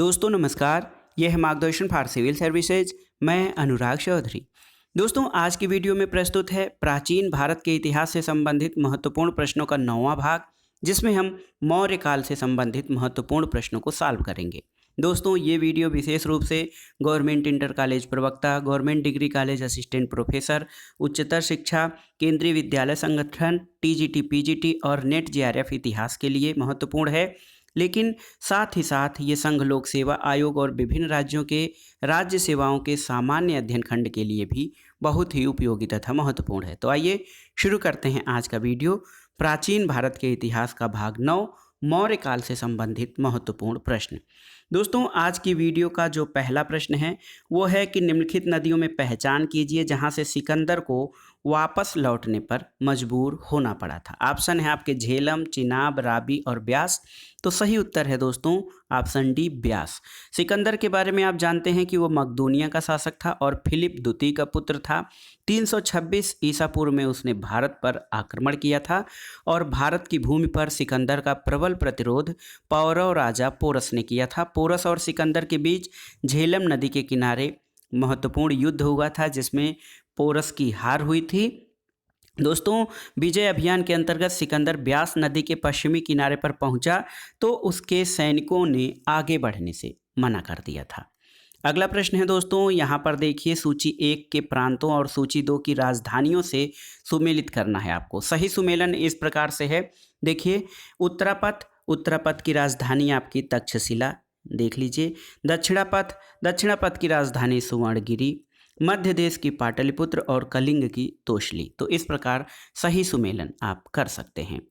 दोस्तों नमस्कार। यह है मार्गदर्शन फॉर सिविल सर्विसेज। मैं अनुराग चौधरी। दोस्तों आज की वीडियो में प्रस्तुत है प्राचीन भारत के इतिहास से संबंधित महत्वपूर्ण प्रश्नों का 9वां भाग, जिसमें हम मौर्य काल से संबंधित महत्वपूर्ण प्रश्नों को सॉल्व करेंगे। दोस्तों ये वीडियो विशेष रूप से गवर्नमेंट इंटर कॉलेज प्रवक्ता, government degree college assistant professor, उच्चतर शिक्षा, केंद्रीय विद्यालय संगठन, टीजीटी, पीजीटी और नेट जेआरएफ इतिहास के लिए महत्वपूर्ण है। लेकिन साथ ही साथ ये संघ लोक सेवा आयोग और विभिन्न राज्यों के राज्य सेवाओं के सामान्य अध्ययन खंड के लिए भी बहुत ही उपयोगी तथा महत्वपूर्ण है। तो आइए शुरू करते हैं आज का वीडियो। प्राचीन भारत के इतिहास का भाग 9, मौर्य काल से संबंधित महत्वपूर्ण प्रश्न। दोस्तों आज की वीडियो का जो पहला प्रश्न है वो है कि निम्नलिखित नदियों में पहचान कीजिए जहां से सिकंदर को वापस लौटने पर मजबूर होना पड़ा था। ऑप्शन है आपके झेलम, चिनाब, रावी और ब्यास। तो सही उत्तर है दोस्तों ऑप्शन डी, ब्यास। सिकंदर के बारे में आप जानते हैं कि वो मकदूनिया का शासक था और फिलिप द्वितीय का पुत्र था। 326 ईसा पूर्व में उसने भारत पर आक्रमण किया था और भारत की भूमि पर सिकंदर का प्रबल प्रतिरोध पौरव राजा पोरस ने किया था। पोरस और सिकंदर के बीच झेलम नदी के किनारे महत्वपूर्ण युद्ध हुआ था जिसमें पोरस की हार हुई थी। दोस्तों विजय अभियान के अंतर्गत सिकंदर ब्यास नदी के पश्चिमी किनारे पर पहुंचा तो उसके सैनिकों ने आगे बढ़ने से मना कर दिया था। अगला प्रश्न है दोस्तों, यहाँ पर देखिए सूची 1 के प्रांतों और सूची 2 की राजधानियों से सुमेलित करना है आपको। सही सुमेलन इस प्रकार से है, देखिए उत्तरापथ की राजधानी आपकी तक्षशिला, देख लीजिए। दक्षिणापथ की राजधानी सुवर्णगिरी, मध्य देश की पाटलिपुत्र और कलिंग की तोशली। तो इस प्रकार सही सुमेलन आप कर सकते हैं।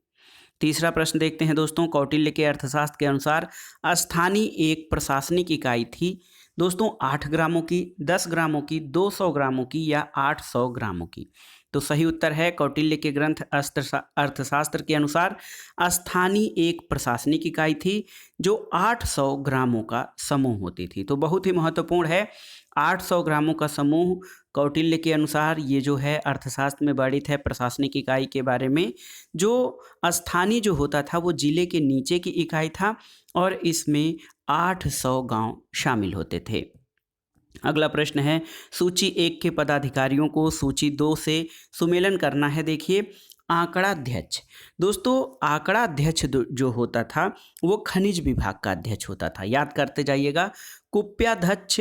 तीसरा प्रश्न देखते हैं दोस्तों, कौटिल्य के अर्थशास्त्र के अनुसार स्थानीय एक प्रशासनिक इकाई थी दोस्तों 8 ग्रामों की, 10 ग्रामों की, 200 ग्रामों की या 800 ग्रामों की। तो सही उत्तर है कौटिल्य के ग्रंथ अर्थशास्त्र के अनुसार स्थानीय एक प्रशासनिक इकाई थी जो 800 ग्रामों का समूह होती थी। तो बहुत ही महत्वपूर्ण है, 800 ग्रामों का समूह कौटिल्य के अनुसार ये जो है अर्थशास्त्र में वर्णित है प्रशासनिक इकाई के बारे में। जो स्थानीय जो होता था वो जिले के नीचे की इकाई था और इसमें 800 गांव शामिल होते थे। अगला प्रश्न है, सूची 1 के पदाधिकारियों को सूची 2 से सुमेलन करना है। देखिए आंकड़ाध्यक्ष, दोस्तों आंकड़ाध्यक्ष जो होता था वो खनिज विभाग का अध्यक्ष होता था, याद करते जाइएगा। कुप्याध्यक्ष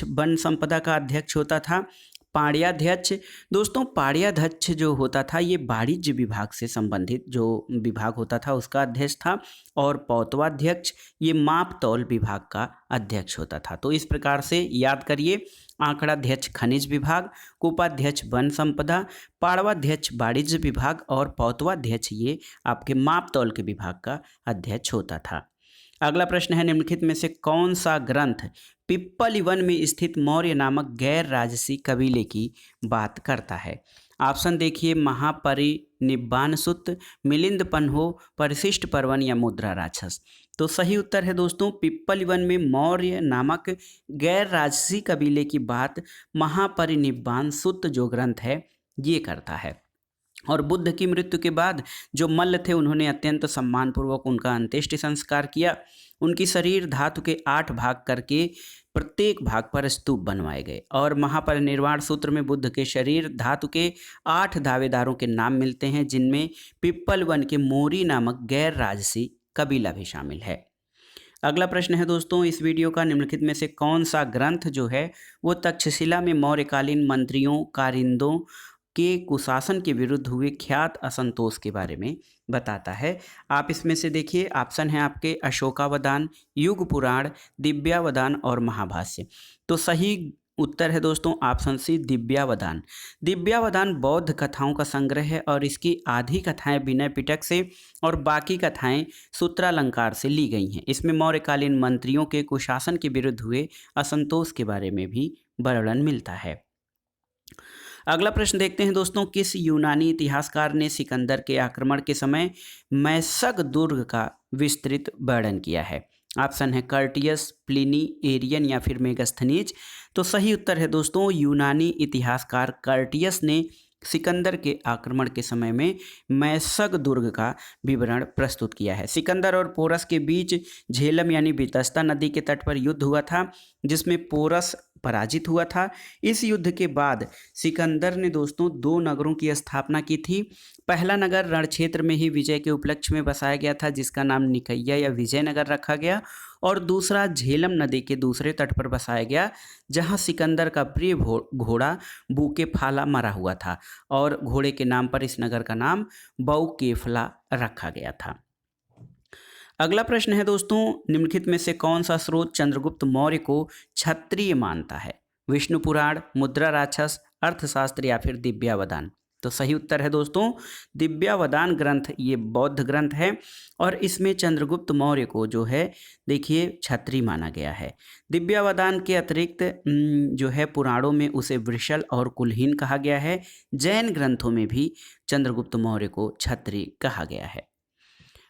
वन संपदा का अध्यक्ष होता था। पाणियाध्यक्ष, दोस्तों पाणियाध्यक्ष जो होता था ये वाणिज्य विभाग से संबंधित जो विभाग होता था उसका अध्यक्ष था। और पौतवाध्यक्ष ये माप तौल विभाग का अध्यक्ष होता था। तो इस प्रकार से याद करिए, आंकड़ाध्यक्ष खनिज विभाग, कुपाध्यक्ष वन संपदा, पाणवाध्यक्ष वाणिज्य विभाग और पौतवाध्यक्ष ये आपके माप तौल के विभाग का अध्यक्ष होता था। अगला प्रश्न है, निम्नलिखित में से कौन सा ग्रंथ पिप्पली वन में स्थित मौर्य नामक गैर राजसी कबीले की बात करता है। ऑप्शन देखिए, महापरिनिब्बाण सूत्र, मिलिंद पन्हो, परिशिष्ट पर्वन या मुद्रा राक्षस। तो सही उत्तर है दोस्तों पिप्पली वन में मौर्य नामक गैर राजसी कबीले की बात महापरिनिब्बाण सूत्र जो ग्रंथ है ये करता है। और बुद्ध की मृत्यु के बाद जो मल्ल थे उन्होंने अत्यंत सम्मानपूर्वक उनका अंत्येष्टि संस्कार किया। उनकी शरीर धातु के 8 भाग करके प्रत्येक भाग पर स्तूप बनवाए गए। और महापरिनिर्वाण सूत्र में बुद्ध के शरीर धातु के 8 दावेदारों के नाम मिलते हैं जिनमें पिप्पल वन के मोरी नामक गैर राजसी कबीला भी शामिल है। अगला प्रश्न है दोस्तों, इस वीडियो का निम्नलिखित में से कौन सा ग्रंथ जो है वो तक्षशिला में मौर्यकालीन मंत्रियों कारिंदों के कुशासन के विरुद्ध हुए ख्यात असंतोष के बारे में बताता है। आप इसमें से देखिए, ऑप्शन है आपके अशोकावदान, युग पुराण, दिव्यावदान और महाभाष्य। तो सही उत्तर है दोस्तों ऑप्शन सी, दिव्यावदान। दिव्यावदान बौद्ध कथाओं का संग्रह है और इसकी आधी कथाएं विनय पिटक से और बाकी कथाएं सूत्रालंकार से ली गई हैं। इसमें मौर्यकालीन मंत्रियों के कुशासन के विरुद्ध हुए असंतोष के बारे में भी वर्णन मिलता है। अगला प्रश्न देखते हैं दोस्तों, किस यूनानी इतिहासकार ने सिकंदर के आक्रमण के समय मैसक दुर्ग का विस्तृत वर्णन किया है। ऑप्शन है कर्टियस, प्लिनी, एरियन या फिर मेगास्थनीज। तो सही उत्तर है दोस्तों यूनानी इतिहासकार कर्टियस ने सिकंदर के आक्रमण के समय में मैसक दुर्ग का विवरण प्रस्तुत किया है। सिकंदर और पोरस के बीच झेलम यानी बितस्ता नदी के तट पर युद्ध हुआ था, जिसमें पोरस पराजित हुआ था। इस युद्ध के बाद सिकंदर ने दोस्तों 2 नगरों की स्थापना की थी। पहला नगर रण क्षेत्र में ही विजय के उपलक्ष्य में बसाया गया था, जिसका नाम निकैया या विजयनगर रखा गया, और दूसरा झेलम नदी के दूसरे तट पर बसाया गया, जहां सिकंदर का प्रिय घोड़ा बूकेफाला मरा हुआ था और घोड़े के नाम पर इस नगर का नाम बऊकेफला रखा गया था। अगला प्रश्न है दोस्तों, निम्नलिखित में से कौन सा स्रोत चंद्रगुप्त मौर्य को क्षत्रिय मानता है? विष्णु पुराण, मुद्रा राक्षस, अर्थशास्त्र या फिर दिव्यावदान? तो सही उत्तर है दोस्तों दिव्यावदान ग्रंथ। ये बौद्ध ग्रंथ है और इसमें चंद्रगुप्त मौर्य को जो है देखिए क्षत्रिय माना गया है। दिव्यावदान के अतिरिक्त जो है पुराणों में उसे वृषल और कुलहीन कहा गया है। जैन ग्रंथों में भी चंद्रगुप्त मौर्य को क्षत्रिय कहा गया है।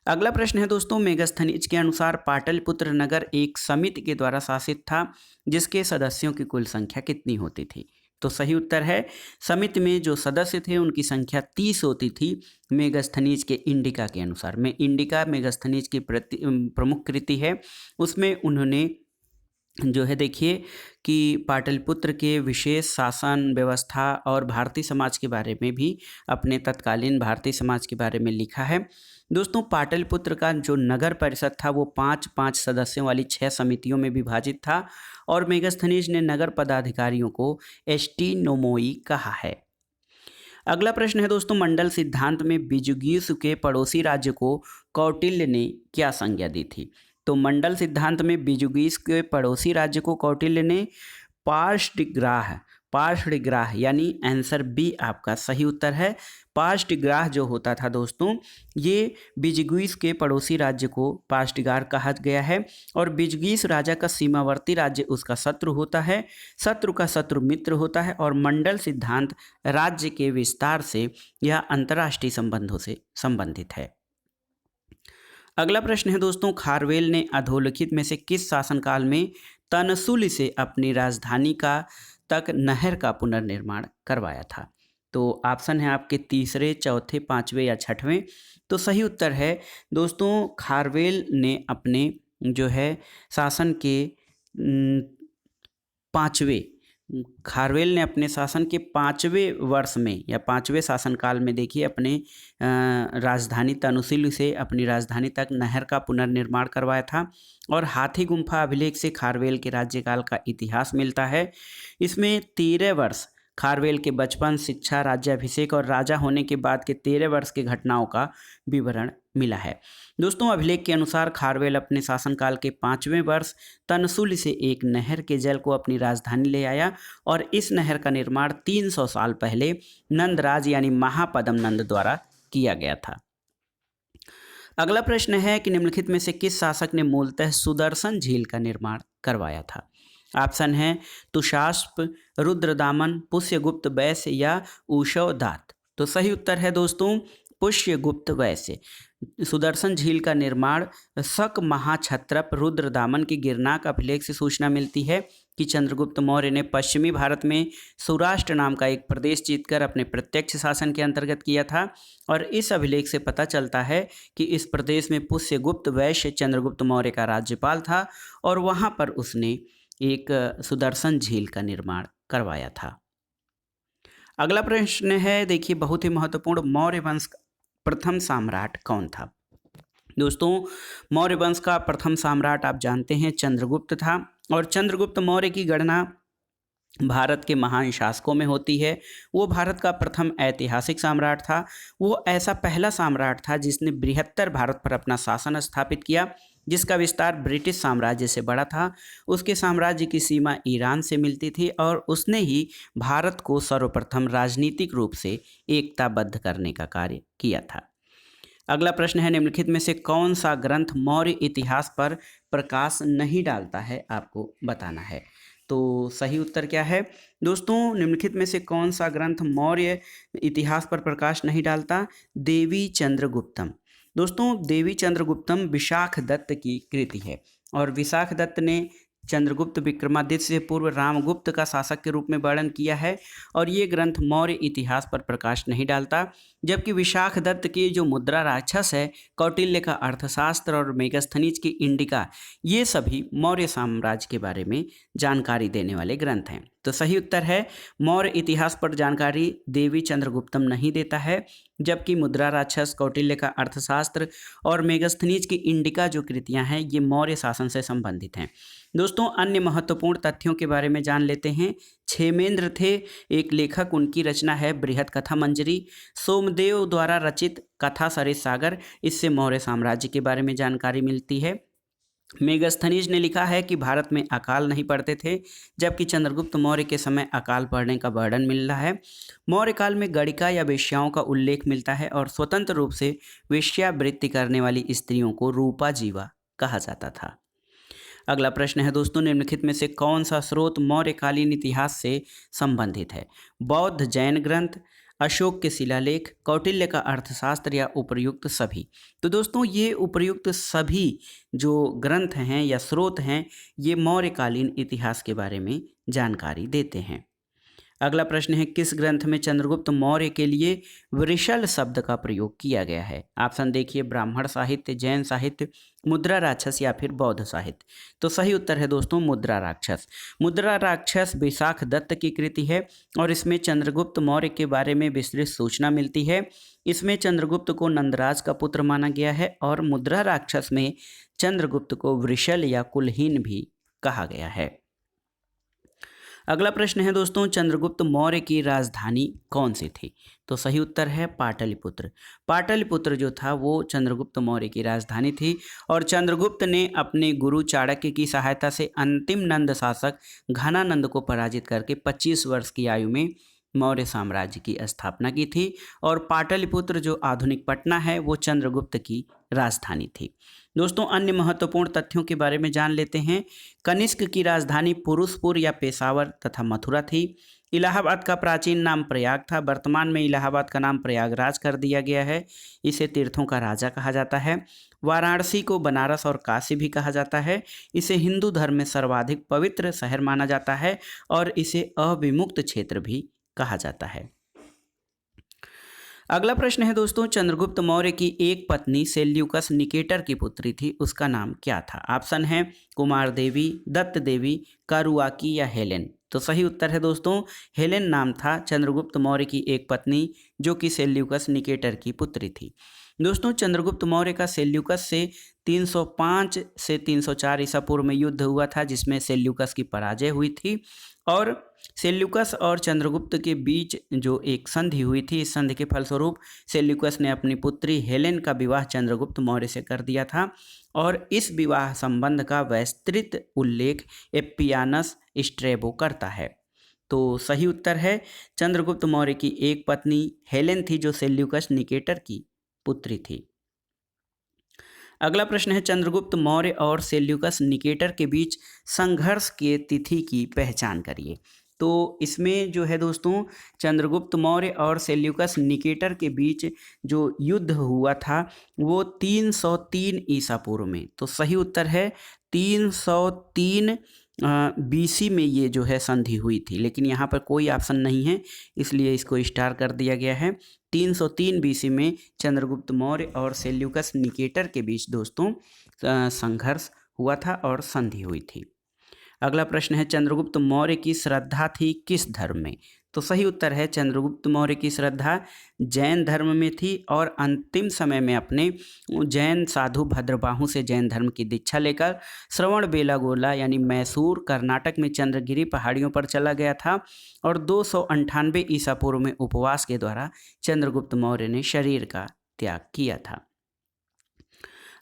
अगला प्रश्न है दोस्तों, मेगस्थनीज के अनुसार पाटलिपुत्र नगर एक समिति के द्वारा शासित था, जिसके सदस्यों की कुल संख्या कितनी होती थी? तो सही उत्तर है समिति में जो सदस्य थे उनकी संख्या 30 होती थी मेगस्थनीज के इंडिका के अनुसार। में इंडिका मेगस्थनीज की प्रमुख कृति है, उसमें उन्होंने जो है देखिए कि पाटलिपुत्र के विशेष शासन व्यवस्था और भारतीय समाज के बारे में भी अपने तत्कालीन भारतीय समाज के बारे में लिखा है। दोस्तों पाटलिपुत्र का जो नगर परिषद था वो 5-5 सदस्यों वाली 6 समितियों में विभाजित था और मेगस्थनीज ने नगर पदाधिकारियों को एस्टिनोमोई कहा है। अगला प्रश्न है दोस्तों, मंडल सिद्धांत में बिजुगीस के पड़ोसी राज्य को कौटिल्य ने क्या संज्ञा दी थी? तो मंडल सिद्धांत में बिजुगीस के पड़ोसी राज्य को कौटिल्य ने पार्ष्टिग्राह यानी आंसर बी आपका सही उत्तर है। पार्ष्टिग्राह जो होता था दोस्तों ये बिजुगीस के पड़ोसी राज्य को पार्ष्टिग्राह कहा गया है और बिजुगीस राजा का सीमावर्ती राज्य उसका शत्रु होता है, शत्रु का शत्रु मित्र होता है और मंडल सिद्धांत राज्य के विस्तार से या अंतर्राष्ट्रीय संबंधों से संबंधित है। अगला प्रश्न है दोस्तों, खारवेल ने अधोलिखित में से किस शासनकाल में तनसुल से अपनी राजधानी का तक नहर का पुनर्निर्माण करवाया था? तो ऑप्शन है आपके तीसरे, चौथे, पांचवें या छठवें। तो सही उत्तर है दोस्तों खारवेल ने अपने जो है शासन के खारवेल ने अपने शासन के 5वें वर्ष में या 5वें शासनकाल में देखिए अपने राजधानी तनुशील से अपनी राजधानी तक नहर का पुनर्निर्माण करवाया था और हाथी गुम्फा अभिलेख से खारवेल के राज्यकाल का इतिहास मिलता है। इसमें 13 वर्ष खारवेल के बचपन, शिक्षा, राज्याभिषेक और राजा होने के बाद के 13 वर्ष की घटनाओं का विवरण मिला है। दोस्तों अभिलेख के अनुसार खारवेल अपने शासनकाल के 5वें वर्ष तनसुल से एक नहर के जल को अपनी राजधानी ले आया और इस नहर का निर्माण 300 साल पहले नंदराज यानी महापद्म नंद द्वारा किया गया था। अगला प्रश्न है कि निम्नलिखित में से किस शासक ने मूलतः सुदर्शन झील का निर्माण करवाया था? ऑप्शन है तुषास्प, रुद्रदामन, पुष्यगुप्त वैश्य या उशवदात। तो सही उत्तर है दोस्तों पुष्यगुप्त वैश्य। सुदर्शन झील का निर्माण शक महाक्षत्रप रुद्रदामन के गिरनाक अभिलेख से सूचना मिलती है कि चंद्रगुप्त मौर्य ने पश्चिमी भारत में सौराष्ट्र नाम का एक प्रदेश जीतकर अपने प्रत्यक्ष शासन के अंतर्गत किया था और इस अभिलेख से पता चलता है कि इस प्रदेश में पुष्यगुप्त वैश्य चंद्रगुप्त मौर्य का राज्यपाल था और वहां पर उसने एक सुदर्शन झील का निर्माण करवाया था। अगला प्रश्न है देखिए बहुत ही महत्वपूर्ण, मौर्य वंश प्रथम सम्राट कौन था? दोस्तों मौर्य वंश का प्रथम सम्राट आप जानते हैं चंद्रगुप्त था और चंद्रगुप्त मौर्य की गणना भारत के महान शासकों में होती है। वो भारत का प्रथम ऐतिहासिक सम्राट था। वो ऐसा पहला सम्राट था जिसने बृहत्तर भारत पर अपना शासन स्थापित किया, जिसका विस्तार ब्रिटिश साम्राज्य से बड़ा था। उसके साम्राज्य की सीमा ईरान से मिलती थी और उसने ही भारत को सर्वप्रथम राजनीतिक रूप से एकताबद्ध करने का कार्य किया था। अगला प्रश्न है निम्नलिखित में से कौन सा ग्रंथ मौर्य इतिहास पर प्रकाश नहीं डालता है? आपको बताना है। तो सही उत्तर क्या है दोस्तों? निम्नलिखित में से कौन सा ग्रंथ मौर्य इतिहास पर प्रकाश नहीं डालता? देवी चंद्रगुप्तम। दोस्तों देवी चंद्रगुप्तम विशाख दत्त की कृति है और विशाख दत्त ने चंद्रगुप्त विक्रमादित्य से पूर्व रामगुप्त का शासक के रूप में वर्णन किया है और ये ग्रंथ मौर्य इतिहास पर प्रकाश नहीं डालता। जबकि विशाख दत्त की जो मुद्रा राक्षस है, कौटिल्य का अर्थशास्त्र और मेगस्थनीज की इंडिका, ये सभी मौर्य साम्राज्य के बारे में जानकारी देने वाले ग्रंथ हैं। तो सही उत्तर है, मौर्य इतिहास पर जानकारी देवी चंद्रगुप्तम नहीं देता है, जबकि मुद्रा राक्षस, कौटिल्य का अर्थशास्त्र और मेगस्थनीज की इंडिका जो कृतियां हैं ये मौर्य शासन से संबंधित हैं। दोस्तों, अन्य महत्वपूर्ण तथ्यों के बारे में जान लेते हैं। क्षेमेंद्र थे एक लेखक, उनकी रचना है बृहत कथा मंजरी। सोमदेव द्वारा रचित कथा सरित सागर, इससे मौर्य साम्राज्य के बारे में जानकारी मिलती है। मेगस्थनीज ने लिखा है कि भारत में अकाल नहीं पड़ते थे, जबकि चंद्रगुप्त मौर्य के समय अकाल पड़ने का वर्णन मिल रहा है। मौर्य काल में गणिका या वेश्याओं का उल्लेख मिलता है और स्वतंत्र रूप से वेश्यावृत्ति करने वाली स्त्रियों को रूपा जीवा कहा जाता था। अगला प्रश्न है दोस्तों, निम्नलिखित में से कौन सा स्रोत मौर्यकालीन इतिहास से संबंधित है? बौद्ध जैन ग्रंथ, अशोक के शिलालेख, कौटिल्य का अर्थशास्त्र या उपर्युक्त सभी? तो दोस्तों, ये उपर्युक्त सभी जो ग्रंथ हैं या स्रोत हैं ये मौर्यकालीन इतिहास के बारे में जानकारी देते हैं। अगला प्रश्न है, किस ग्रंथ में चंद्रगुप्त मौर्य के लिए वृषल शब्द का प्रयोग किया गया है? ऑप्शन देखिए, ब्राह्मण साहित्य, जैन साहित्य, मुद्रा राक्षस या फिर बौद्ध साहित्य। तो सही उत्तर है दोस्तों मुद्रा राक्षस। मुद्रा राक्षस विशाख दत्त की कृति है और इसमें चंद्रगुप्त मौर्य के बारे में विस्तृत सूचना मिलती है। इसमें चंद्रगुप्त को नंदराज का पुत्र माना गया है और मुद्रा राक्षस में चंद्रगुप्त को वृषल या कुलहीन भी कहा गया है। अगला प्रश्न है दोस्तों, चंद्रगुप्त मौर्य की राजधानी कौन सी थी? तो सही उत्तर है पाटलिपुत्र। पाटलिपुत्र जो था वो चंद्रगुप्त मौर्य की राजधानी थी और चंद्रगुप्त ने अपने गुरु चाणक्य की सहायता से अंतिम नंद शासक घनानंद को पराजित करके 25 वर्ष की आयु में मौर्य साम्राज्य की स्थापना की थी और पाटलिपुत्र जो आधुनिक पटना है वो चंद्रगुप्त की राजधानी थी। दोस्तों, अन्य महत्वपूर्ण तथ्यों के बारे में जान लेते हैं। कनिष्क की राजधानी पुरुषपुर या पेशावर तथा मथुरा थी। इलाहाबाद का प्राचीन नाम प्रयाग था, वर्तमान में इलाहाबाद का नाम प्रयागराज कर दिया गया है। इसे तीर्थों का राजा कहा जाता है। वाराणसी को बनारस और काशी भी कहा जाता है। इसे हिंदू धर्म में सर्वाधिक पवित्र शहर माना जाता है और इसे अविमुक्त क्षेत्र भी कहा जाता है। अगला प्रश्न है दोस्तों, चंद्रगुप्त मौर्य की एक पत्नी सेल्यूकस निकेटर की पुत्री थी, उसका नाम क्या था? ऑप्शन है कुमार देवी, दत्त देवी, कारुआकी या हेलेन। तो सही उत्तर है दोस्तों हेलेन नाम था चंद्रगुप्त मौर्य की एक पत्नी जो कि सेल्यूकस निकेटर की पुत्री थी। दोस्तों, चंद्रगुप्त मौर्य का सेल्यूकस से 305 से 304 ईसा पूर्व में युद्ध हुआ था, जिसमें सेल्यूकस की पराजय हुई थी और सेल्यूकस और चंद्रगुप्त के बीच जो एक संधि हुई थी, इस संधि के फलस्वरूप सेल्यूकस ने अपनी पुत्री हेलेन का विवाह चंद्रगुप्त मौर्य से कर दिया था और इस विवाह संबंध का विस्तृत उल्लेख एप्पियानस स्ट्रैबो करता है। तो सही उत्तर है चंद्रगुप्त मौर्य की एक पत्नी हेलेन थी जो सेल्यूकस निकेटर की पुत्री थी। अगला प्रश्न है, चंद्रगुप्त मौर्य और सेल्यूकस निकेटर के बीच संघर्ष के तिथि की पहचान करिए। तो इसमें जो है दोस्तों चंद्रगुप्त मौर्य और सेल्यूकस निकेटर के बीच जो युद्ध हुआ था वो 303 ईसा पूर्व में। तो सही उत्तर है 303 BC में ये जो है संधि हुई थी, लेकिन यहाँ पर कोई ऑप्शन नहीं है इसलिए इसको स्टार कर दिया गया है। 303 BC में चंद्रगुप्त मौर्य और सेल्यूकस निकेटर के बीच दोस्तों संघर्ष हुआ था और संधि हुई थी। अगला प्रश्न है, चंद्रगुप्त मौर्य की श्रद्धा थी किस धर्म में? तो सही उत्तर है चंद्रगुप्त मौर्य की श्रद्धा जैन धर्म में थी और अंतिम समय में अपने जैन साधु भद्रबाहु से जैन धर्म की दीक्षा लेकर श्रवण बेलागोला यानी मैसूर कर्नाटक में चंद्रगिरी पहाड़ियों पर चला गया था और 298 ईसा पूर्व में उपवास के द्वारा चंद्रगुप्त मौर्य ने शरीर का त्याग किया था।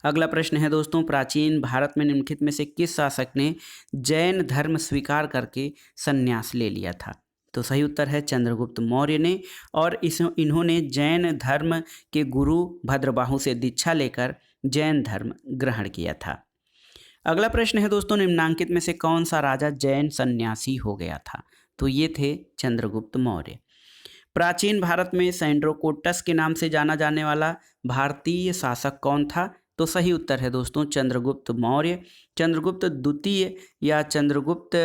अगला प्रश्न है दोस्तों, प्राचीन भारत में निम्नलिखित में से किस शासक ने जैन धर्म स्वीकार करके संन्यास ले लिया था? तो सही उत्तर है चंद्रगुप्त मौर्य ने और इन्होंने जैन धर्म के गुरु भद्रबाहु से दीक्षा लेकर जैन धर्म ग्रहण किया था। अगला प्रश्न है दोस्तों, निम्नांकित में से कौन सा राजा जैन सन्यासी हो गया था? तो ये थे चंद्रगुप्त मौर्य। प्राचीन भारत में सैंड्रोकोटस के नाम से जाना जाने वाला भारतीय शासक कौन था? तो सही उत्तर है दोस्तों चंद्रगुप्त मौर्य। चंद्रगुप्त द्वितीय या चंद्रगुप्त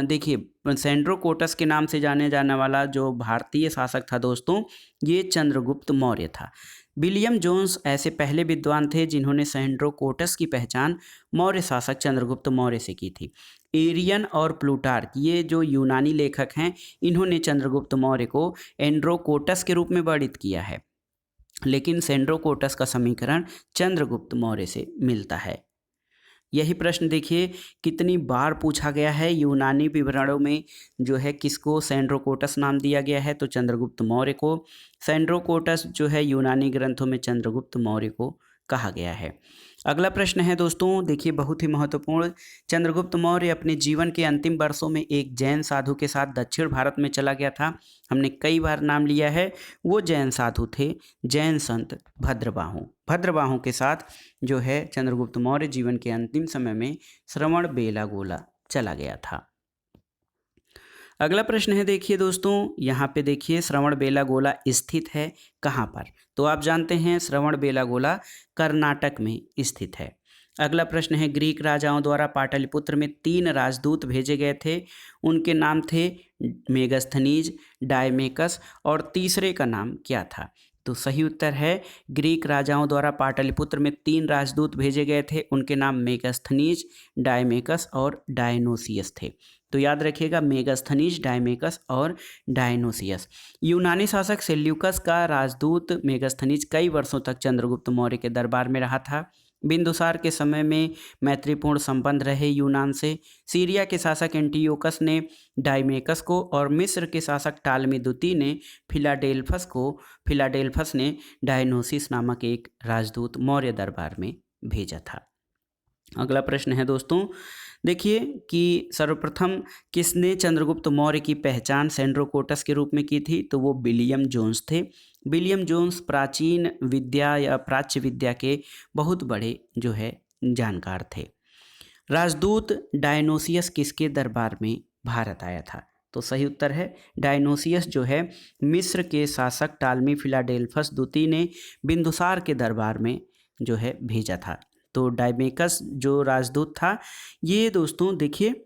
देखिए सेंड्रोकोटस के नाम से जाने जाने वाला जो भारतीय शासक था दोस्तों, ये चंद्रगुप्त मौर्य था। विलियम जोन्स ऐसे पहले विद्वान थे जिन्होंने सेंड्रोकोटस की पहचान मौर्य शासक चंद्रगुप्त मौर्य से की थी। एरियन और प्लूटार्क ये जो यूनानी लेखक हैं, इन्होंने चंद्रगुप्त मौर्य को एंड्रोकोटस के रूप में वर्णित किया है, लेकिन सेंड्रोकोटस का समीकरण चंद्रगुप्त मौर्य से मिलता है। यही प्रश्न देखिए कितनी बार पूछा गया है। यूनानी विवरणों में जो है किसको सेंड्रोकोटस नाम दिया गया है, तो चंद्रगुप्त मौर्य को। सेंड्रोकोटस जो है यूनानी ग्रंथों में चंद्रगुप्त मौर्य को कहा गया है। अगला प्रश्न है दोस्तों, देखिए बहुत ही महत्वपूर्ण। चंद्रगुप्त मौर्य अपने जीवन के अंतिम वर्षों में एक जैन साधु के साथ दक्षिण भारत में चला गया था। हमने कई बार नाम लिया है, वो जैन साधु थे जैन संत भद्रबाहु। भद्रबाहु के साथ जो है चंद्रगुप्त मौर्य जीवन के अंतिम समय में श्रवणबेलागोला चला गया था। अगला प्रश्न है देखिए दोस्तों, यहाँ पे देखिए श्रवणबेलागोला स्थित है कहाँ पर, तो आप जानते हैं श्रवणबेलागोला कर्नाटक में स्थित है। अगला प्रश्न है ग्रीक राजाओं द्वारा पाटलिपुत्र में 3 राजदूत भेजे गए थे, उनके नाम थे मेगस्थनीज, डायमेकस और तीसरे का नाम क्या था, तो सही उत्तर है ग्रीक राजाओं द्वारा पाटलिपुत्र में 3 राजदूत भेजे गए थे, उनके नाम मेगस्थनीज, डायमेकस और डायनोसियस थे। तो याद रखिएगा मेगस्थनीज, डायमेकस और डायनोसियस। यूनानी शासक सेल्यूकस का राजदूत मेगस्थनीज कई वर्षों तक चंद्रगुप्त मौर्य के दरबार में रहा था। बिंदुसार के समय में मैत्रीपूर्ण संबंध रहे यूनान से। सीरिया के शासक एंटियोकस ने डायमेकस को और मिस्र के शासक टालमी द्वितीय ने फिलाडेल्फस ने डायनोसिस नामक एक राजदूत मौर्य दरबार में भेजा था। अगला प्रश्न है दोस्तों, देखिए कि सर्वप्रथम किसने चंद्रगुप्त मौर्य की पहचान सेंड्रोकोटस के रूप में की थी, तो वो विलियम जोन्स थे। विलियम जोन्स प्राचीन विद्या या प्राच्य विद्या के बहुत बड़े जो है जानकार थे। राजदूत डायनोसियस किसके दरबार में भारत आया था, तो सही उत्तर है डायनोसियस जो है मिस्र के शासक टालमी फिलाडेल्फस द्वितीय ने बिंदुसार के दरबार में जो है भेजा था। तो डायमेकस जो राजदूत था ये दोस्तों देखिए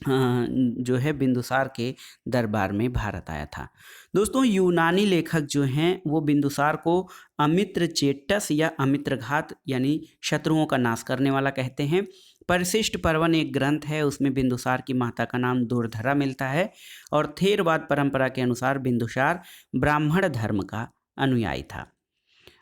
जो है बिंदुसार के दरबार में भारत आया था। दोस्तों यूनानी लेखक जो हैं वो बिंदुसार को अमित्रचेटस या अमित्रघात यानी शत्रुओं का नाश करने वाला कहते हैं। परिशिष्ट पर्वन एक ग्रंथ है, उसमें बिंदुसार की माता का नाम दुर्धरा मिलता है और थेरवाद परंपरा के अनुसार बिंदुसार ब्राह्मण धर्म का अनुयायी था।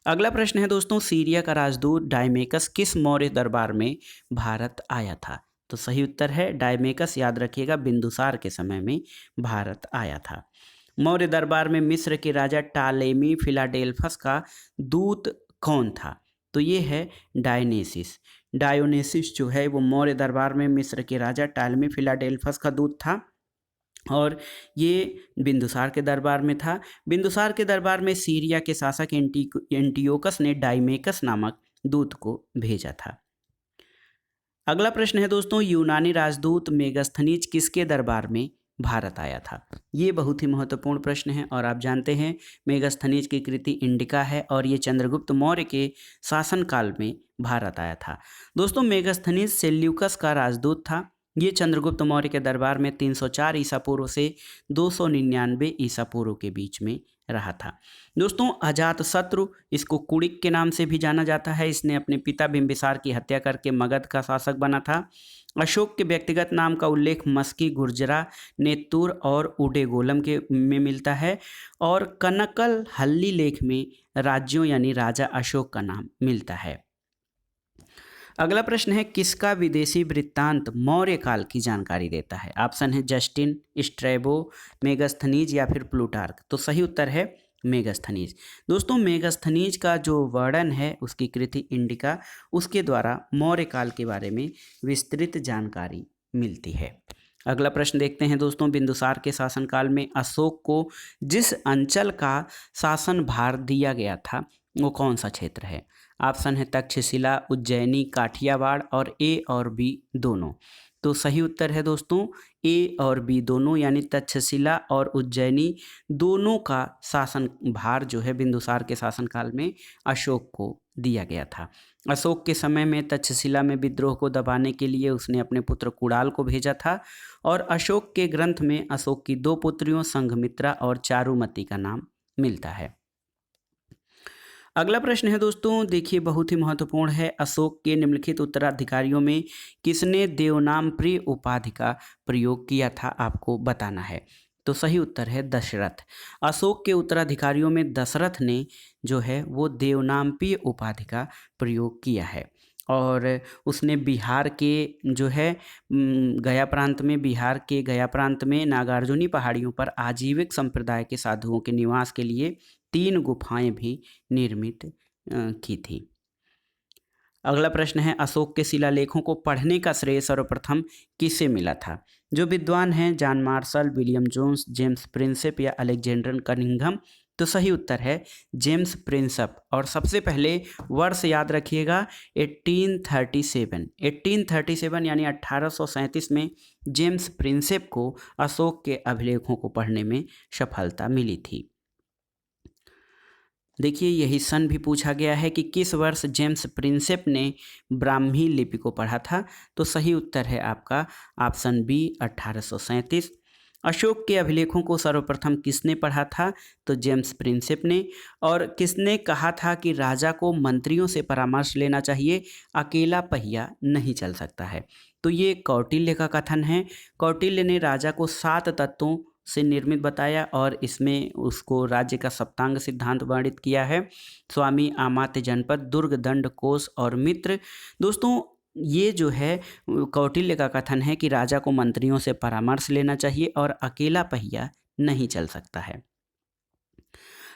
अगला प्रश्न है दोस्तों, सीरिया का राजदूत डायमेकस किस मौर्य दरबार में भारत आया था, तो सही उत्तर है डायमेकस याद रखिएगा बिंदुसार के समय में भारत आया था। मौर्य दरबार में मिस्र के राजा टालेमी फिलाडेल्फस का दूत कौन था, तो ये है डायनेसिस। डायोनेसिस जो है वो मौर्य दरबार में मिस्र के राजा टालेमी फिलाडेल्फस का दूत था और ये बिंदुसार के दरबार में था। बिंदुसार के दरबार में सीरिया के शासक एंटियोकस ने डायमेकस नामक दूत को भेजा था। अगला प्रश्न है दोस्तों, यूनानी राजदूत मेगस्थनीज किसके दरबार में भारत आया था, ये बहुत ही महत्वपूर्ण प्रश्न है और आप जानते हैं मेगस्थनीज की कृति इंडिका है और ये चंद्रगुप्त मौर्य के शासनकाल में भारत आया था। दोस्तों मेगस्थनीज सेल्यूकस का राजदूत था। ये चंद्रगुप्त मौर्य के दरबार में 304 ईसा पूर्व से 299 ईसा पूर्व के बीच में रहा था। दोस्तों अजातशत्रु, इसको कुड़िक के नाम से भी जाना जाता है, इसने अपने पिता बिंबिसार की हत्या करके मगध का शासक बना था। अशोक के व्यक्तिगत नाम का उल्लेख मस्की, गुर्जरा, नेत्तुर और उडेगोलम के में मिलता है और कनकल हल्ली लेख में राज्यों यानी राजा अशोक का नाम मिलता है। अगला प्रश्न है किसका विदेशी वृत्तांत मौर्य काल की जानकारी देता है, ऑप्शन है जस्टिन, स्ट्रैबो, मेगस्थनीज या फिर प्लूटार्क, तो सही उत्तर है मेगस्थनीज। दोस्तों मेगस्थनीज का जो वर्णन है उसकी कृति इंडिका, उसके द्वारा मौर्य काल के बारे में विस्तृत जानकारी मिलती है। अगला प्रश्न देखते हैं दोस्तों, बिंदुसार के शासनकाल में अशोक को जिस अंचल का शासन भार दिया गया था वो कौन सा क्षेत्र है, ऑप्शन है तक्षशिला, उज्जैनी, काठियावाड़ और ए और बी दोनों, तो सही उत्तर है दोस्तों ए और बी दोनों, यानी तक्षशिला और उज्जैनी दोनों का शासन भार जो है बिंदुसार के शासनकाल में अशोक को दिया गया था। अशोक के समय में तक्षशिला में विद्रोह को दबाने के लिए उसने अपने पुत्र कुणाल को भेजा था और अशोक के ग्रंथ में अशोक की 2 पुत्रियों संघमित्रा और चारुमती का नाम मिलता है। अगला प्रश्न है दोस्तों, देखिए बहुत ही महत्वपूर्ण है। अशोक के निम्नलिखित उत्तराधिकारियों में किसने देवनाम प्रिय उपाधि का प्रयोग किया था, आपको बताना है। तो सही उत्तर है दशरथ। अशोक के उत्तराधिकारियों में दशरथ ने जो है वो देवनाम प्रिय उपाधि का प्रयोग किया है और उसने बिहार के जो है गया प्रांत में, बिहार के गया प्रांत में नागार्जुनी पहाड़ियों पर आजीविक संप्रदाय के साधुओं के निवास के लिए 3 गुफाएं भी निर्मित की थी। अगला प्रश्न है, अशोक के शिलालेखों को पढ़ने का श्रेय सर्वप्रथम किसे मिला था? जो विद्वान हैं John Marshall, William Jones, James Prinsep या अलेक्जेंडर कनिंघम। तो सही उत्तर है जेम्स प्रिंसेप और सबसे पहले वर्ष याद रखिएगा 1837 यानी 1837 में जेम्स प्रिंसेप को अशोक के अभिलेखों को पढ़ने में सफलता मिली थी। देखिए यही सन भी पूछा गया है कि किस वर्ष जेम्स प्रिंसेप ने ब्राह्मी लिपि को पढ़ा था। तो सही उत्तर है आपका ऑप्शन बी 1837। अशोक के अभिलेखों को सर्वप्रथम किसने पढ़ा था? तो जेम्स प्रिंसेप ने। और किसने कहा था कि राजा को मंत्रियों से परामर्श लेना चाहिए, अकेला पहिया नहीं चल सकता है? तो ये कौटिल्य का कथन है। कौटिल्य ने राजा को 7 तत्वों से निर्मित बताया और इसमें उसको राज्य का सप्तांग सिद्धांत वर्णित किया है। स्वामी, अमात्य, जनपद, दुर्ग, दंड, कोष और मित्र। दोस्तों ये जो है कौटिल्य का कथन है कि राजा को मंत्रियों से परामर्श लेना चाहिए और अकेला पहिया नहीं चल सकता है।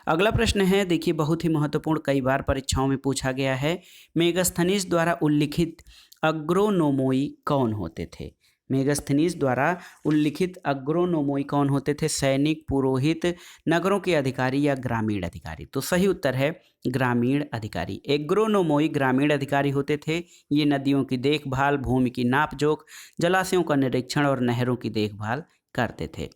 अगला प्रश्न है, देखिए बहुत ही महत्वपूर्ण, कई बार परीक्षाओं में पूछा गया है। मेगास्थनीज द्वारा उल्लिखित अग्रोनोमोई कौन होते थे? मेगास्थनीज द्वारा उल्लिखित अग्रोनोमोई कौन होते थे? सैनिक, पुरोहित, नगरों के अधिकारी या ग्रामीण अधिकारी? तो सही उत्तर है ग्रामीण अधिकारी। एग्रोनोमोई ग्रामीण अधिकारी होते थे। ये नदियों की देखभाल, भूमि की नापजोख, जलाशयों का निरीक्षण और नहरों की देखभाल करते थे।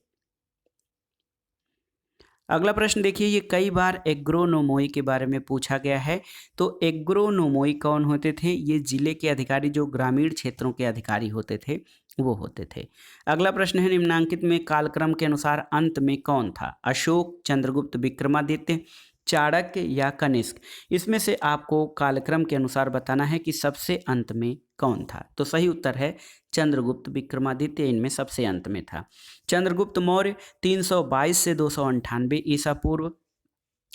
अगला प्रश्न देखिए, ये कई बार एग्रोनोमोई के बारे में पूछा गया है। तो एग्रोनोमोई कौन होते थे? ये जिले के अधिकारी जो ग्रामीण क्षेत्रों के अधिकारी होते थे वो होते थे। अगला प्रश्न है, निम्नांकित में कालक्रम के अनुसार अंत में कौन था? अशोक, चंद्रगुप्त, विक्रमादित्य, चाणक्य या कनिष्क? इसमें से आपको कालक्रम के अनुसार बताना है कि सबसे अंत में कौन था। तो सही उत्तर है चंद्रगुप्त विक्रमादित्य इनमें सबसे अंत में था। चंद्रगुप्त मौर्य 322 से 298 ईसा पूर्व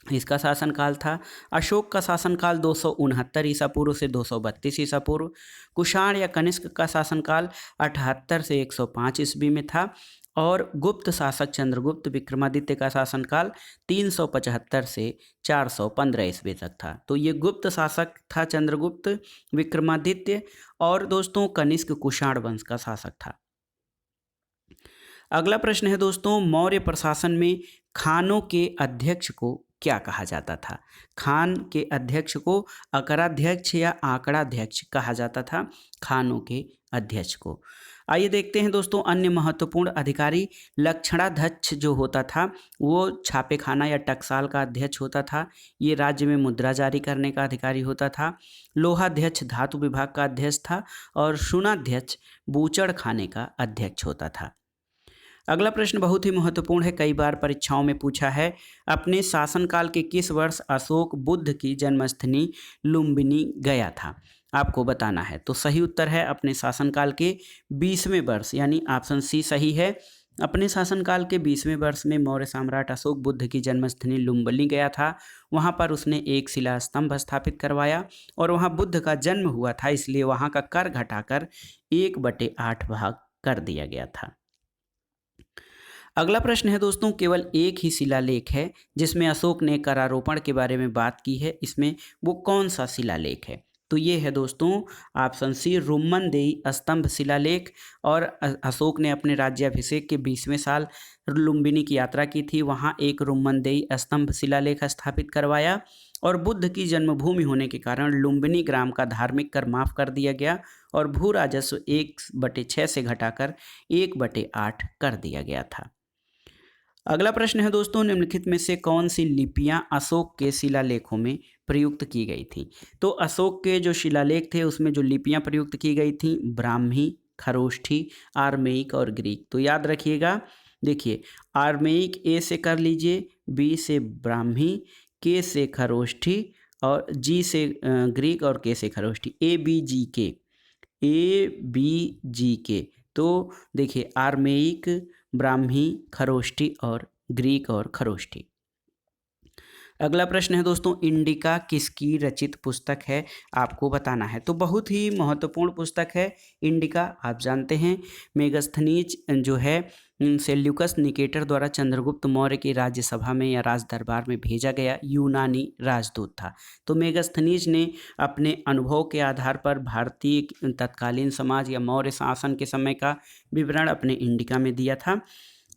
इसका शासनकाल था। अशोक का शासनकाल 269 ईसा पूर्व से 232 ईसा पूर्व। कुषाण या कनिष्क का शासनकाल 78 से 105 ईस्वी में था। और गुप्त शासक चंद्रगुप्त विक्रमादित्य का शासनकाल 375 से 415 ईस्वी तक था। तो ये गुप्त शासक था चंद्रगुप्त विक्रमादित्य और दोस्तों कनिष्क कुषाण वंश का शासक था। अगला प्रश्न है दोस्तों, मौर्य प्रशासन में खानों के अध्यक्ष को क्या कहा जाता था? खान के अध्यक्ष को अकराध्यक्ष या आंकड़ाध्यक्ष कहा जाता था। खानों के अध्यक्ष को। आइए देखते हैं दोस्तों अन्य महत्वपूर्ण अधिकारी। लक्षणाध्यक्ष जो होता था वो छापेखाना या टकसाल का अध्यक्ष होता था। ये राज्य में मुद्रा जारी करने का अधिकारी होता था। लोहाध्यक्ष धातु विभाग का अध्यक्ष था और शूनाध्यक्ष बूचड़ खाने का अध्यक्ष होता था। अगला प्रश्न बहुत ही महत्वपूर्ण है, कई बार परीक्षाओं में पूछा है। अपने शासनकाल के किस वर्ष अशोक बुद्ध की जन्मस्थली लुम्बिनी गया था? आपको बताना है। तो सही उत्तर है अपने शासनकाल के 20वें वर्ष यानी ऑप्शन सी सही है। अपने शासनकाल के 20वें वर्ष में मौर्य सम्राट अशोक बुद्ध की जन्मस्थली लुम्बिनी गया था। वहाँ पर उसने एक शिला स्तंभ स्थापित करवाया और वहाँ बुद्ध का जन्म हुआ था, इसलिए वहाँ का कर घटाकर 1/8 भाग कर दिया गया था। अगला प्रश्न है दोस्तों, केवल एक ही शिलालेख है जिसमें अशोक ने करारोपण के बारे में बात की है, इसमें वो कौन सा शिलालेख है? तो ये है दोस्तों ऑप्शन सी रुम्मनदेई स्तंभ शिलालेख। और अशोक ने अपने राज्याभिषेक के 20वें साल लुम्बिनी की यात्रा की थी, वहाँ एक रुम्मनदेई स्तंभ शिलालेख स्थापित करवाया और बुद्ध की जन्मभूमि होने के कारण लुम्बिनी ग्राम का धार्मिक कर माफ कर दिया गया और भू राजस्व 1/6 से घटाकर 1/8 कर दिया गया था। अगला प्रश्न है दोस्तों, निम्नलिखित में से कौन सी लिपियां अशोक के शिलालेखों में प्रयुक्त की गई थी? तो अशोक के जो शिलालेख थे उसमें जो लिपियां प्रयुक्त की गई थी, ब्राह्मी, खरोष्ठी, आर्मेइक और ग्रीक। तो याद रखिएगा, देखिए आर्मेइक ए से कर लीजिए, बी से ब्राह्मी, के से खरोष्ठी और जी से ग्रीक और के से खरोष्ठी, ए बी जी के। तो देखिए आर्मेइक, ब्राह्मी, खरोष्ठी और ग्रीक और खरोष्ठी। अगला प्रश्न है दोस्तों, इंडिका किसकी रचित पुस्तक है, आपको बताना है। तो बहुत ही महत्वपूर्ण पुस्तक है इंडिका। आप जानते हैं मेगस्थनीज जो है सेल्यूकस निकेटर द्वारा चंद्रगुप्त मौर्य की राज्यसभा में या राज दरबार में भेजा गया यूनानी राजदूत था। तो मेगस्थनीज ने अपने अनुभव के आधार पर भारतीय तत्कालीन समाज या मौर्य शासन के समय का विवरण अपने इंडिका में दिया था।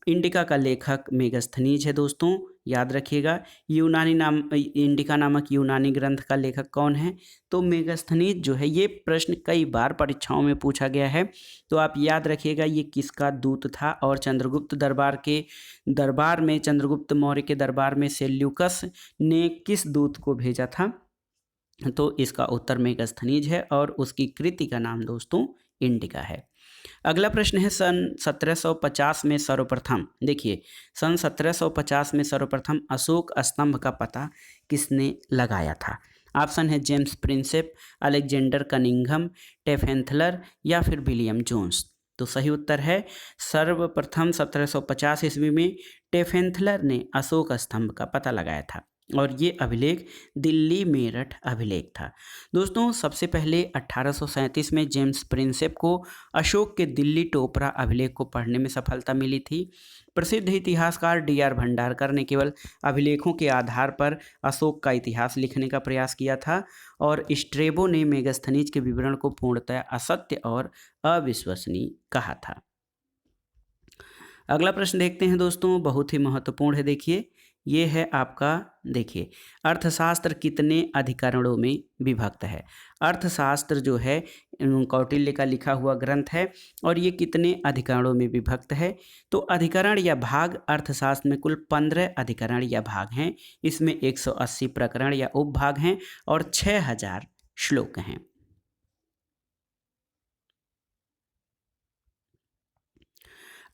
इंडिका का लेखक मेगस्थनीज है दोस्तों, याद रखिएगा। इंडिका नामक यूनानी ग्रंथ का लेखक कौन है? तो मेगस्थनीज जो है। ये प्रश्न कई बार परीक्षाओं में पूछा गया है, तो आप याद रखिएगा ये किसका दूत था और चंद्रगुप्त चंद्रगुप्त मौर्य के दरबार में सेल्यूकस ने किस दूत को भेजा था? तो इसका उत्तर मेगस्थनीज है और उसकी कृति का नाम दोस्तों इंडिका है। अगला प्रश्न है, सन 1750 में सर्वप्रथम, देखिए सन 1750 में सर्वप्रथम अशोक स्तंभ का पता किसने लगाया था? ऑप्शन है जेम्स प्रिंसेप, अलेक्जेंडर कनिंघम, टेफेंथलर या फिर विलियम जोन्स। तो सही उत्तर है सर्वप्रथम 1750 ईस्वी में टेफेंथलर ने अशोक स्तंभ का पता लगाया था और ये अभिलेख दिल्ली मेरठ अभिलेख था। दोस्तों सबसे पहले 1837 में जेम्स प्रिंसेप को अशोक के दिल्ली टोपरा अभिलेख को पढ़ने में सफलता मिली थी। प्रसिद्ध इतिहासकार डी.आर. भंडारकर ने केवल अभिलेखों के आधार पर अशोक का इतिहास लिखने का प्रयास किया था और स्ट्रेबो ने मेगस्थनीज के विवरण को पूर्णतः असत्य और अविश्वसनीय कहा था। अगला प्रश्न देखते हैं दोस्तों, बहुत ही महत्वपूर्ण है। देखिए ये है आपका, देखिए अर्थशास्त्र कितने अधिकरणों में विभक्त है? अर्थशास्त्र जो है कौटिल्य का लिखा हुआ ग्रंथ है और ये कितने अधिकरणों में विभक्त है? तो अधिकरण या भाग अर्थशास्त्र में कुल 15 अधिकरण या भाग हैं। इसमें 180 प्रकरण या उपभाग हैं और 6000 श्लोक हैं।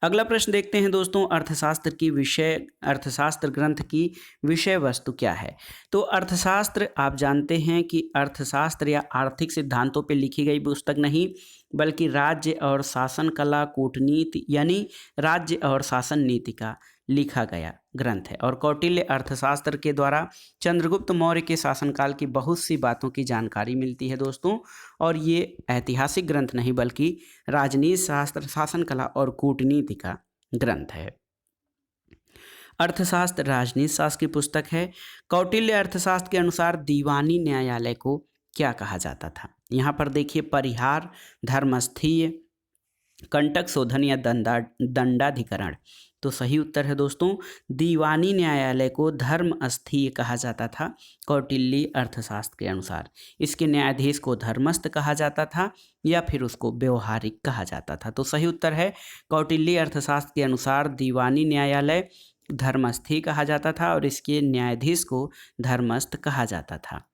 अगला प्रश्न देखते हैं दोस्तों, अर्थशास्त्र ग्रंथ की विषय वस्तु क्या है? तो अर्थशास्त्र आप जानते हैं कि अर्थशास्त्र या आर्थिक सिद्धांतों पर लिखी गई पुस्तक नहीं, बल्कि राज्य और शासन कला, कूटनीति यानी राज्य और शासन नीति का लिखा गया ग्रंथ है। और कौटिल्य अर्थशास्त्र के द्वारा चंद्रगुप्त मौर्य के शासनकाल की बहुत सी बातों की जानकारी मिलती है दोस्तों। और ये ऐतिहासिक ग्रंथ नहीं बल्कि राजनीति शास्त्र, शासन कला और कूटनीति का ग्रंथ है। अर्थशास्त्र राजनीति शास्त्र की पुस्तक है। कौटिल्य अर्थशास्त्र के अनुसार दीवानी न्यायालय को क्या कहा जाता था? यहाँ पर देखिए परिहार, धर्मस्थीय, कंटक शोधन या दंडाधिकरण। तो सही उत्तर है दोस्तों दीवानी न्यायालय को धर्मस्थीय कहा जाता था कौटिल्य अर्थशास्त्र के अनुसार। इसके न्यायाधीश को धर्मस्थ कहा जाता था या फिर उसको व्यवहारिक कहा जाता था। तो सही उत्तर है कौटिल्य अर्थशास्त्र के अनुसार दीवानी न्यायालय धर्मस्थीय कहा जाता था और इसके न्यायाधीश को धर्मस्थ कहा जाता था।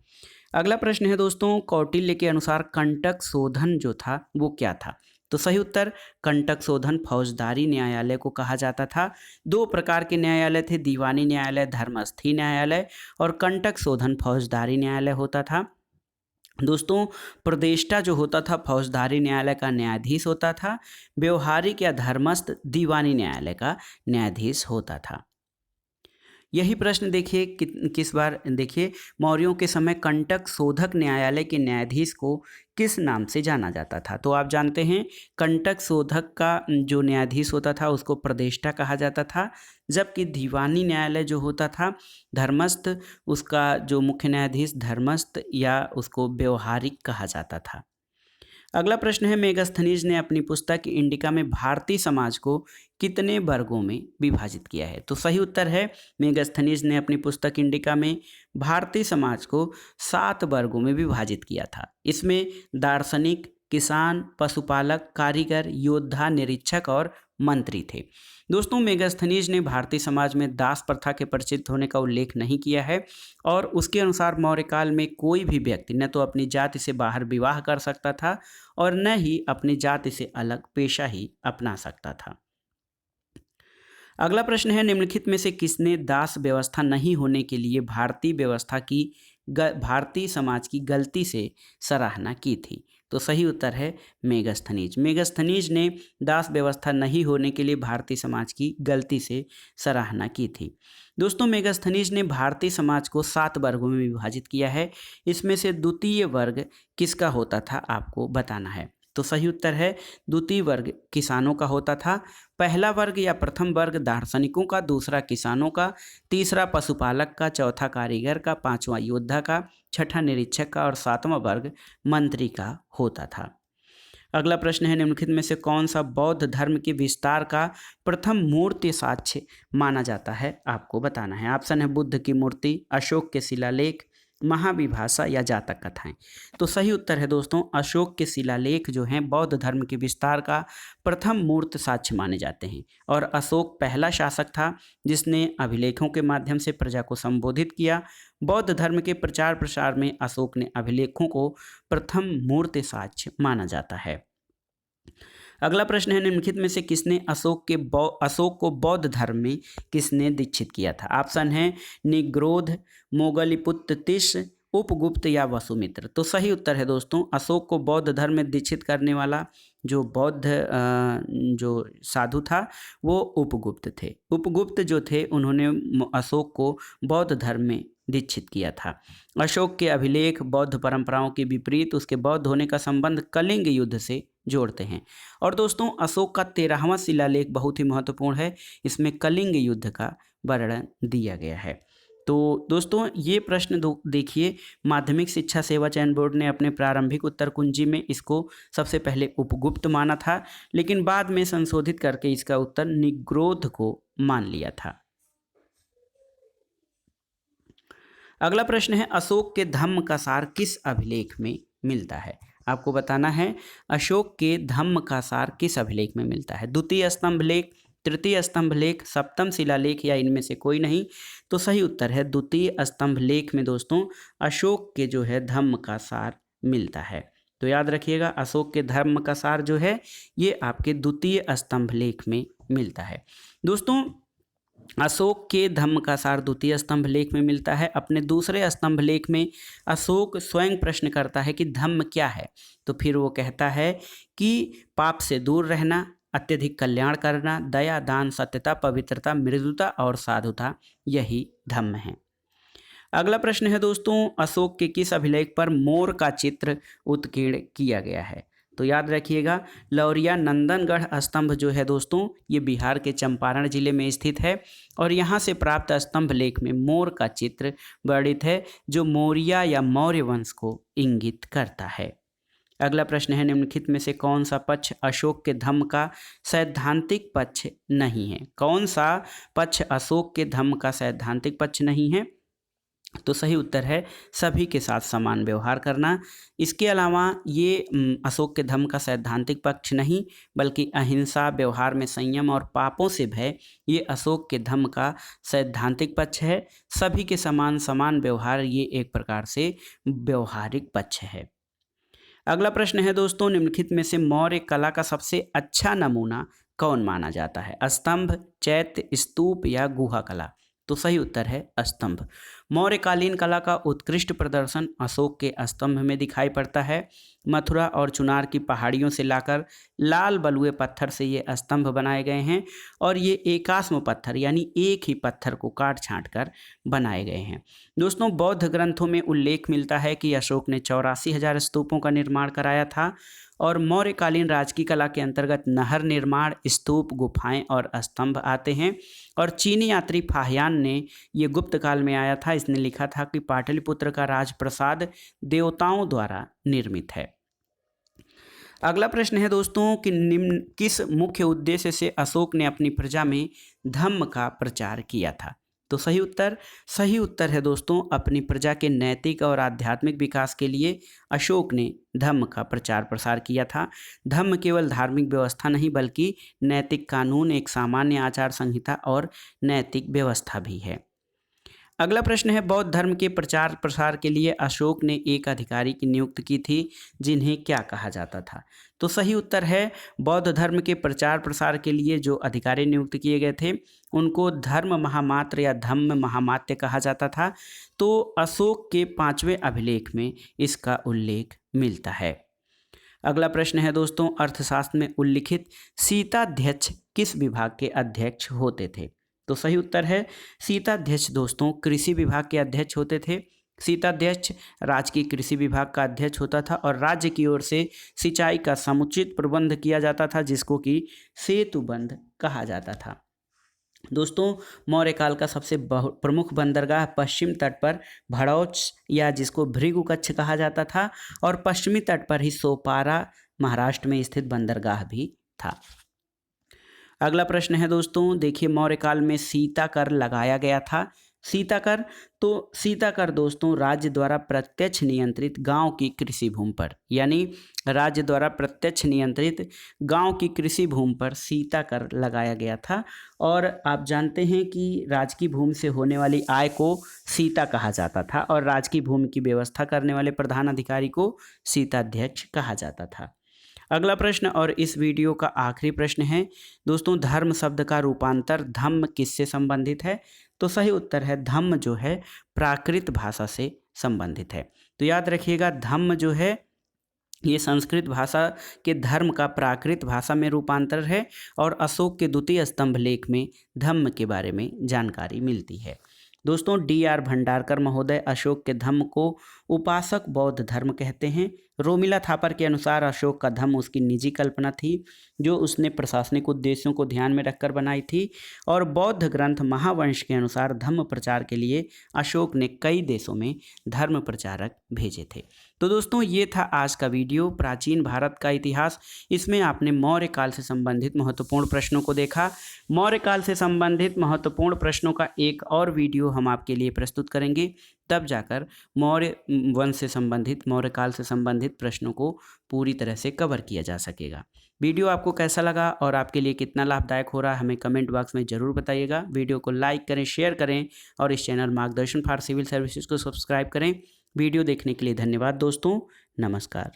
अगला प्रश्न है दोस्तों, कौटिल्य के अनुसार कंटक शोधन जो था वो क्या था? तो सही उत्तर कंटक शोधन फौजदारी न्यायालय को कहा जाता था। 2 प्रकार के न्यायालय थे, दीवानी न्यायालय, धर्मस्थीय न्यायालय, और कंटक शोधन फौजदारी न्यायालय होता था। दोस्तों प्रदेष्टा जो होता था फौजदारी न्यायालय का न्यायाधीश होता था, व्यवहारिक या धर्मस्थ दीवानी न्यायालय का न्यायाधीश होता था। यही प्रश्न देखिए किस बार, देखिए मौर्यों के समय कंटक शोधक न्यायालय के न्यायाधीश को किस नाम से जाना जाता था? तो आप जानते हैं कंटक शोधक का जो न्यायाधीश होता था उसको प्रदेष्टा कहा जाता था, जबकि दीवानी न्यायालय जो होता था धर्मस्थ, उसका जो मुख्य न्यायाधीश धर्मस्थ या उसको व्यवहारिक कहा जाता था। अगला प्रश्न है, मेगस्थनीज ने अपनी पुस्तक इंडिका में भारतीय समाज को कितने वर्गों में विभाजित किया है? तो सही उत्तर है मेगस्थनीज ने अपनी पुस्तक इंडिका में भारतीय समाज को 7 वर्गों में विभाजित किया था। इसमें दार्शनिक, किसान, पशुपालक, कारीगर, योद्धा, निरीक्षक और मंत्री थे। दोस्तों, मेगास्थनीज ने भारतीय समाज में दास प्रथा के प्रचलित होने का उल्लेख नहीं किया है और उसके अनुसार मौर्य काल में कोई भी व्यक्ति न तो अपनी जाति से बाहर विवाह कर सकता था और न ही अपनी जाति से अलग पेशा ही अपना सकता था। अगला प्रश्न है, निम्नलिखित में से किसने दास व्यवस्था नहीं होने के लिए भारतीय समाज की गलती से सराहना की थी? तो सही उत्तर है मेगास्थनीज। मेगास्थनीज ने दास व्यवस्था नहीं होने के लिए भारतीय समाज की गलती से सराहना की थी। दोस्तों, मेगास्थनीज ने भारतीय समाज को 7 वर्गों में विभाजित किया है। इसमें से द्वितीय वर्ग किसका होता था आपको बताना है। तो सही उत्तर है द्वितीय वर्ग किसानों का होता था। पहला वर्ग या प्रथम वर्ग दार्शनिकों का, दूसरा किसानों का, तीसरा पशुपालक का, चौथा कारीगर का, पांचवा योद्धा का, छठा निरीक्षक का और सातवां वर्ग मंत्री का होता था। अगला प्रश्न है, निम्नलिखित में से कौन सा बौद्ध धर्म के विस्तार का प्रथम मूर्ति साक्ष्य माना जाता है आपको बताना है। ऑप्शन है बुद्ध की मूर्ति, अशोक के शिलालेख, महाविभाषा या जातक कथाएं। तो सही उत्तर है दोस्तों अशोक के शिलालेख जो हैं बौद्ध धर्म के विस्तार का प्रथम मूर्त साक्ष्य माने जाते हैं और अशोक पहला शासक था जिसने अभिलेखों के माध्यम से प्रजा को संबोधित किया। बौद्ध धर्म के प्रचार प्रसार में अशोक ने अभिलेखों को प्रथम मूर्त साक्ष्य माना जाता है। अगला प्रश्न है, निम्नलिखित में से किसने अशोक को बौद्ध धर्म में किसने दीक्षित किया था? ऑप्शन है निग्रोध, मोगलीपुत्र तिस, उपगुप्त या वसुमित्र। तो सही उत्तर है दोस्तों अशोक को बौद्ध धर्म में दीक्षित करने वाला जो बौद्ध जो साधु था वो उपगुप्त थे। उपगुप्त जो थे उन्होंने अशोक को बौद्ध धर्म में दीक्षित किया था। अशोक के अभिलेख बौद्ध परंपराओं के विपरीत उसके बौद्ध होने का संबंध कलिंग युद्ध से जोड़ते हैं। और दोस्तों अशोक का 13वां शिलालेख बहुत ही महत्वपूर्ण है, इसमें कलिंग युद्ध का वर्णन दिया गया है। तो दोस्तों ये प्रश्न देखिए, माध्यमिक शिक्षा सेवा चयन बोर्ड ने अपने प्रारंभिक उत्तर कुंजी में इसको सबसे पहले उपगुप्त माना था, लेकिन बाद में संशोधित करके इसका उत्तर निग्रोध को मान लिया था। अगला प्रश्न है, अशोक के धम्म का सार किस अभिलेख में मिलता है? आपको बताना है अशोक के धम्म का सार किस अभिलेख में मिलता है। द्वितीय स्तंभ लेख, तृतीय स्तंभ लेख, सप्तम शिलालेख या इनमें से कोई नहीं। तो सही उत्तर है द्वितीय स्तंभ लेख में दोस्तों अशोक के जो है धम्म का सार मिलता है। तो याद रखिएगा अशोक के धर्म का सार जो है ये आपके द्वितीय स्तंभ लेख में मिलता है। दोस्तों अशोक के धम्म का सार द्वितीय स्तंभ लेख में मिलता है। अपने दूसरे स्तंभ लेख में अशोक स्वयं प्रश्न करता है कि धम्म क्या है, तो फिर वो कहता है कि पाप से दूर रहना, अत्यधिक कल्याण करना, दया, दान, सत्यता, पवित्रता, मृदुता और साधुता, यही धम्म है। अगला प्रश्न है दोस्तों अशोक के किस अभिलेख पर मोर का चित्र उत्कीर्ण किया गया है? तो याद रखिएगा लौरिया नंदनगढ़ स्तंभ जो है दोस्तों ये बिहार के चंपारण जिले में स्थित है और यहाँ से प्राप्त स्तंभ लेख में मोर का चित्र वर्णित है जो मौर्य या मौर्य वंश को इंगित करता है। अगला प्रश्न है निम्नलिखित में से कौन सा पक्ष अशोक के धम्म का सैद्धांतिक पक्ष नहीं है? कौन सा पक्ष अशोक के धम्म का सैद्धांतिक पक्ष नहीं है? तो सही उत्तर है सभी के साथ समान व्यवहार करना। इसके अलावा ये अशोक के धम्म का सैद्धांतिक पक्ष नहीं बल्कि अहिंसा, व्यवहार में संयम और पापों से भय, ये अशोक के धम्म का सैद्धांतिक पक्ष है। सभी के समान व्यवहार ये एक प्रकार से व्यवहारिक पक्ष है। अगला प्रश्न है दोस्तों निम्नलिखित में से मौर्य कला का सबसे अच्छा नमूना कौन माना जाता है? स्तंभ, चैत्य, स्तूप या गुहा कला? तो सही उत्तर है स्तंभ। मौर्यकालीन कला का उत्कृष्ट प्रदर्शन अशोक के स्तंभ में दिखाई पड़ता है। मथुरा और चुनार की पहाड़ियों से लाकर लाल बलुए पत्थर से ये स्तंभ बनाए गए हैं और ये एकाश्म पत्थर यानी एक ही पत्थर को काट छांट कर बनाए गए हैं। दोस्तों बौद्ध ग्रंथों में उल्लेख मिलता है कि अशोक ने 84,000 स्तूपों का निर्माण कराया था और मौर्यकालीन राजकीय कला के अंतर्गत नहर निर्माण, स्तूप, गुफाएं और स्तंभ आते हैं। और चीनी यात्री फाहियान ने ये गुप्त काल में आया था। इसने लिखा था कि पाटलिपुत्र का राजप्रसाद देवताओं द्वारा निर्मित है। अगला प्रश्न है दोस्तों कि निम्न किस मुख्य उद्देश्य से अशोक ने अपनी प्रजा में धम्म का प्रचार किया था? तो सही उत्तर है दोस्तों, अपनी प्रजा के नैतिक और आध्यात्मिक विकास के लिए अशोक ने धम्म का प्रचार प्रसार किया था। धम्म केवल धार्मिक व्यवस्था नहीं बल्कि नैतिक कानून, एक सामान्य आचार संहिता और नैतिक व्यवस्था भी है। अगला प्रश्न है, बौद्ध धर्म के प्रचार प्रसार के लिए अशोक ने एक अधिकारी की नियुक्ति की थी, जिन्हें क्या कहा जाता था? तो सही उत्तर है, बौद्ध धर्म के प्रचार प्रसार के लिए जो अधिकारी नियुक्त किए गए थे उनको धर्म महामात्र या धम्म महामात्य कहा जाता था। तो अशोक के 5वें अभिलेख में इसका उल्लेख मिलता है। अगला प्रश्न है दोस्तों, अर्थशास्त्र में उल्लिखित सीताध्यक्ष किस विभाग के अध्यक्ष होते थे? तो सही उत्तर है, सीताध्यक्ष दोस्तों कृषि विभाग के अध्यक्ष होते थे। सीताध्यक्ष राजकीय कृषि विभाग का अध्यक्ष होता था और राज्य की ओर से सिंचाई का समुचित प्रबंध किया जाता था, जिसको कि सेतुबंध कहा जाता था। दोस्तों, मौर्य काल का सबसे प्रमुख बंदरगाह पश्चिम तट पर भड़ौच या जिसको भृगु कच्छ कहा जाता था, और पश्चिमी तट पर ही सोपारा महाराष्ट्र में स्थित बंदरगाह भी था। अगला प्रश्न है दोस्तों, देखिए मौर्य काल में सीता कर लगाया गया था। सीता कर दोस्तों राज्य द्वारा प्रत्यक्ष नियंत्रित गांव की कृषि भूमि पर, यानी राज्य द्वारा प्रत्यक्ष नियंत्रित गांव की कृषि भूमि पर सीता कर लगाया गया था। और आप जानते हैं कि राजकीय भूमि से होने वाली आय को सीता कहा जाता था और राजकीय भूमि की व्यवस्था करने वाले प्रधान अधिकारी को सीताध्यक्ष कहा जाता था। अगला प्रश्न और इस वीडियो का आखिरी प्रश्न है दोस्तों, धर्म शब्द का रूपांतर धम्म किससे संबंधित है? तो सही उत्तर है, धम्म जो है प्राकृत भाषा से संबंधित है। तो याद रखिएगा, धम्म जो है ये संस्कृत भाषा के धर्म का प्राकृत भाषा में रूपांतर है और अशोक के द्वितीय स्तंभ लेख में धम्म के बारे में जानकारी मिलती है। दोस्तों, D.R. भंडारकर महोदय अशोक के धम्म को उपासक बौद्ध धर्म कहते हैं। रोमिला थापर के अनुसार अशोक का धम्म उसकी निजी कल्पना थी, जो उसने प्रशासनिक उद्देश्यों को ध्यान में रखकर बनाई थी। और बौद्ध ग्रंथ महावंश के अनुसार धम्म प्रचार के लिए अशोक ने कई देशों में धर्म प्रचारक भेजे थे। तो दोस्तों, ये था आज का वीडियो, प्राचीन भारत का इतिहास। इसमें आपने मौर्य काल से संबंधित महत्वपूर्ण प्रश्नों को देखा। मौर्य काल से संबंधित महत्वपूर्ण प्रश्नों का एक और वीडियो हम आपके लिए प्रस्तुत करेंगे, तब जाकर मौर्य वंश से संबंधित, मौर्य काल से संबंधित प्रश्नों को पूरी तरह से कवर किया जा सकेगा। वीडियो आपको कैसा लगा और आपके लिए कितना लाभदायक हो रहा है, हमें कमेंट बॉक्स में ज़रूर बताइएगा। वीडियो को लाइक करें, शेयर करें और इस चैनल मार्गदर्शन फॉर सिविल सर्विसेज को सब्सक्राइब करें। वीडियो देखने के लिए धन्यवाद दोस्तों, नमस्कार।